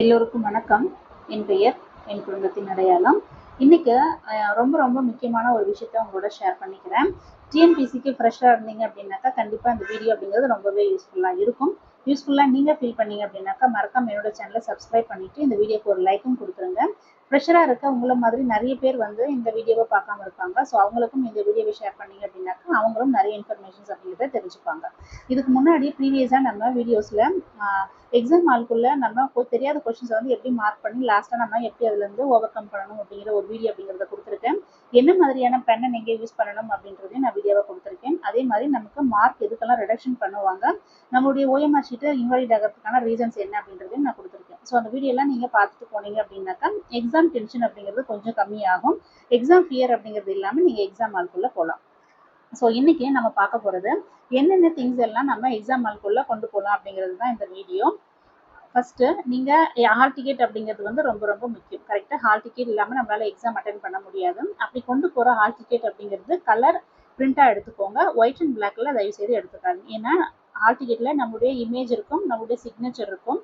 எல்லோருக்கும் வணக்கம். என் பெயர் என் குடும்பத்தின் அடையாளம். இன்னைக்கு ரொம்ப ரொம்ப முக்கியமான ஒரு விஷயத்த உங்களோட ஷேர் பண்ணிக்கிறேன். டிஎன்பிசிக்கு ஃப்ரெஷ்ஷாக இருந்தீங்க அப்படின்னாக்கா கண்டிப்பாக இந்த வீடியோ அப்படிங்கிறது ரொம்பவே யூஸ்ஃபுல்லாக இருக்கும். யூஸ்ஃபுல்லாக நீங்கள் ஃபீல் பண்ணீங்க அப்படின்னாக்கா மறக்காம என்னோட சேனலை சப்ஸ்கிரைப் பண்ணிவிட்டு இந்த வீடியோக்கு ஒரு லைக்கும் கொடுத்துருங்க. ஃப்ரெஷராக இருக்க உங்களை மாதிரி நிறைய பேர் வந்து இந்த வீடியோவை பார்க்காம இருப்பாங்க. ஸோ அவங்களுக்கும் இந்த வீடியோவை ஷேர் பண்ணீங்க அப்படின்னாக்கா அவங்களும் நிறைய இன்ஃபர்மேஷன்ஸ் அப்படிங்கிறத தெரிஞ்சுப்பாங்க. இதுக்கு முன்னாடி ப்ரீவியஸாக நம்ம வீடியோஸில் எக்ஸாம் ஹால்குள்ளே நம்ம தெரியாத கொஸ்டின்ஸை வந்து எப்படி மார்க் பண்ணி லாஸ்ட்டாக நம்ம எப்படி அதுலேருந்து ஓவர் கம் பண்ணணும் அப்படிங்கிற ஒரு வீடியோ அப்படிங்கிறத கொடுத்துருக்கேன். என்ன மாதிரியான பெண்ணை நீங்கள் யூஸ் பண்ணணும் அப்படின்றதையும் நான் வீடியோவை கொடுத்துருக்கேன். அதே மாதிரி நமக்கு மார்க் எதுக்கெல்லாம் ரிடக்ஷன் பண்ணுவாங்க, நம்மளுடைய ஓஎம்ஆர் ஷீட்டை இன்வாலிட் ஆகிறதுக்கான ரீசன்ஸ் என்ன அப்படின்றதையும் நான் கொடுத்துருக்கேன். ஸோ அந்த வீடியோலாம் நீங்கள் பார்த்துட்டு போனீங்க அப்படின்னாக்கா எக்ஸாம் டென்ஷன் அப்படிங்கிறது கொஞ்சம் கம்மியாகும். எக்ஸாம் ஃபியர் அப்படிங்கிறது இல்லாமல் நீங்கள் எக்ஸாம் ஹால்குள்ளே போகலாம். ஸோ இன்னைக்கு நம்ம பார்க்க போகிறது என்னென்ன திங்ஸ் எல்லாம் நம்ம எக்ஸாம் ஹால்குள்ளே கொண்டு போகலாம் அப்படிங்கிறது தான் இந்த வீடியோ. ஃபர்ஸ்ட் நீங்கள் ஹால் டிக்கெட் அப்படிங்கிறது வந்து ரொம்ப ரொம்ப முக்கியம். கரெக்டாக ஹால் டிக்கெட் இல்லாமல் நம்மளால எக்ஸாம் அட்டென்ட் பண்ண முடியாது. அப்படி கொண்டு போகிற ஹால் டிக்கெட் அப்படிங்கிறது கலர் பிரிண்டாக எடுத்துக்கோங்க. ஒயிட் அண்ட் பிளாக்ல தயவு செய்து எடுத்துக்காங்க. ஏன்னா ஹால் டிக்கெட்டில் நம்மளுடைய இமேஜ் இருக்கும், நம்மளுடைய சிக்னேச்சர் இருக்கும்.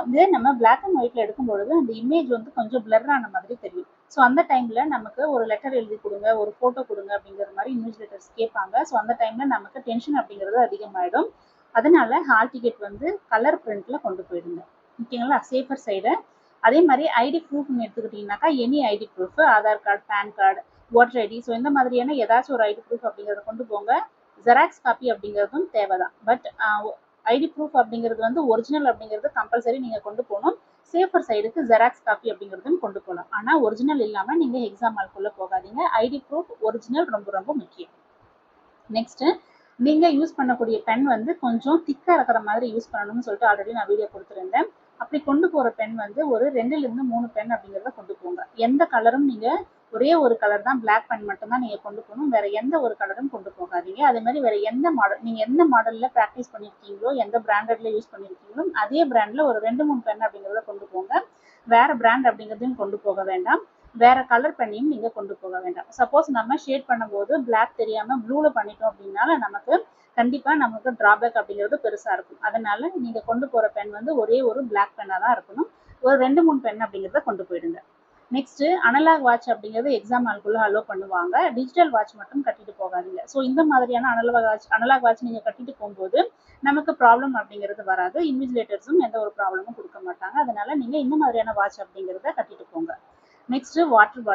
இதே நம்ம பிளாக் அண்ட் ஒயிட்ல எடுக்கும் பொழுது அந்த இமேஜ் வந்து கொஞ்சம் பிளர் ஆன மாதிரி தெரியும். ஸோ அந்த டைம்ல நமக்கு ஒரு லெட்டர் எழுதி கொடுங்க, ஒரு ஃபோட்டோ கொடுங்க அப்படிங்கிற மாதிரி நியூஸ் லெட்டர்ஸ் கேட்பாங்க. ஸோ அந்த டைம்ல நமக்கு டென்ஷன் அப்படிங்கிறது அதிகமாயிடும். அதனால ஹால் டிக்கெட் வந்து கலர் பிரிண்ட்ல கொண்டு போயிடுங்க. ஓகேங்களா, சேஃபர் சைடு. அதே மாதிரி ஐடி ப்ரூஃப்னு எடுத்துக்கிட்டீங்கன்னாக்கா any ID proof, Aadhaar card, PAN card, voter ID, so இந்த மாதிரியான ஏதாச்சும் ஒரு ஐடி ப்ரூஃப் அப்படிங்கிறத கொண்டு போங்க. ஜெராக்ஸ் காப்பி அப்படிங்கிறதும் தேவைதான். பட் ஐடி ப்ரூஃப் அப்படிங்கிறது வந்து ஒரிஜினல் அப்படிங்கிறது கம்பல்சரி நீங்கள் கொண்டு போகணும். சேஃபர் சைடுக்கு ஜெராக்ஸ் காப்பி அப்படிங்கிறதும் கொண்டு போகலாம். ஆனால் ஒரிஜினல் இல்லாமல் நீங்கள் எக்ஸாம் ஹால்குள்ளே போகாதீங்க. ஐடி ப்ரூஃப் ஒரிஜினல் ரொம்ப ரொம்ப முக்கியம். நெக்ஸ்ட்டு நீங்கள் யூஸ் பண்ணக்கூடிய பென் வந்து கொஞ்சம் திக்காக இருக்கிற மாதிரி யூஸ் பண்ணணும்னு சொல்லிட்டு ஆல்ரெடி நான் வீடியோ கொடுத்துருந்தேன். அப்படி கொண்டு போகிற பென் வந்து ஒரு 2லிருந்து 3 பென் அப்படிங்கிறத கொண்டு போங்க. எந்த கலரும் நீங்கள் ஒரே ஒரு கலர் தான், பிளாக் பென் மட்டும்தான் நீங்கள் கொண்டு போகணும். வேறு எந்த ஒரு கலரும் கொண்டு போகாதீங்க. அதே மாதிரி வேறு எந்த மாடல் நீங்கள் எந்த மாடலில் ப்ராக்டிஸ் பண்ணியிருக்கீங்களோ, எந்த பிராண்டட்ல யூஸ் பண்ணியிருக்கீங்களோ அதே பிராண்டில் ஒரு 2-3 பென் அப்படிங்கிறத கொண்டு போங்க. வேறு பிராண்ட் அப்படிங்கிறதையும் கொண்டு போக வேண்டாம். வேற கலர் பெண்ணையும் நீங்கள் கொண்டு போக வேண்டாம். சப்போஸ் நம்ம ஷேட் பண்ணும்போது பிளாக் தெரியாமல் ப்ளூவில் பண்ணிட்டோம் அப்படின்னால நமக்கு கண்டிப்பாக நமக்கு ட்ராபேக் அப்படிங்கிறது பெருசாக இருக்கும். அதனால நீங்கள் கொண்டு போகிற பென் வந்து ஒரே ஒரு பிளாக் பென்னாக தான் இருக்கணும். ஒரு 2-3 பென் அப்படிங்கிறத கொண்டு போயிடுங்க. நெக்ஸ்ட்டு அனலாக் வாட்ச் அப்படிங்கிறது எக்ஸாம் ஹால்குள்ளே அலோவ் பண்ணுவாங்க. டிஜிட்டல் வாட்ச் மட்டும் கட்டிட்டு போகாதீங்க. ஸோ இந்த மாதிரியான அனலாக் வாட்ச் நீங்கள் கட்டிட்டு போகும்போது நமக்கு ப்ராப்ளம் அப்படிங்கிறது வராது. இன்விஜிலேட்டர்ஸும் எந்த ஒரு ப்ராப்ளமும் கொடுக்க மாட்டாங்க. அதனால நீங்கள் இந்த மாதிரியான வாட்ச் அப்படிங்கிறத கட்டிட்டு போங்க. நெக்ஸ்ட்டு வாட்டர்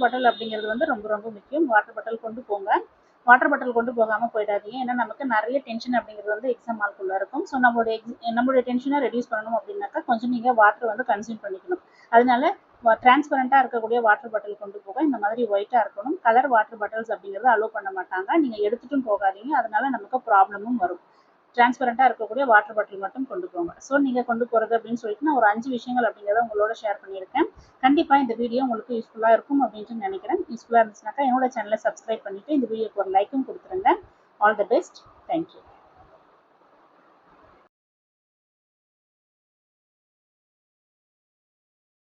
பாட்டில் அப்படிங்கிறது வந்து ரொம்ப ரொம்ப முக்கியம். வாட்டர் பாட்டில் கொண்டு போங்க. வாட்டர் பாட்டில் கொண்டு போகாமல் போயிடாதீங்க. ஏன்னா நமக்கு நிறைய டென்ஷன் அப்படிங்கிறது வந்து எக்ஸாம் ஹால்குள்ளே இருக்கும். ஸோ நம்மளுடைய டென்ஷனை ரெடியூஸ் பண்ணணும் அப்படின்னாக்கா கொஞ்சம் நீங்கள் வாட்டர் வந்து கன்சியூம் பண்ணிக்கணும். அதனால டிரான்ஸ்பரண்டாக இருக்கக்கூடிய வாட்டர் பாட்டில் கொண்டு போக இந்த மாதிரி ஒயிட்டாக இருக்கணும். கலர் வாட்டர் பாட்டில்ஸ் அப்படிங்கிறது அலோவ் பண்ண மாட்டாங்க. நீங்கள் எடுத்துட்டும் போகாதீங்க. அதனால நமக்கு ப்ராப்ளமும் வரும். டிரான்ஸ்பரண்டாக இருக்கக்கூடிய வாட்டர் பாட்டில் மட்டும் கொண்டு போங்க. ஸோ நீங்கள் கொண்டு போகிறது அப்படின்னு சொல்லிட்டு நான் ஒரு 5 விஷயங்கள் அப்படிங்கிறத உங்களோட ஷேர் பண்ணியிருக்கேன். கண்டிப்பாக இந்த வீடியோ உங்களுக்கு யூஸ்ஃபுல்லாக இருக்கும் அப்படின்ட்டு நினைக்கிறேன். யூஸ்ஃபுல்லாக இருந்துச்சுனாக்கா என்னோட சேனலை சப்ஸ்கிரைப் பண்ணிவிட்டு இந்த வீடியோக்கு ஒரு லைக்கும் கொடுத்துருங்க. All the best. தேங்க்யூ.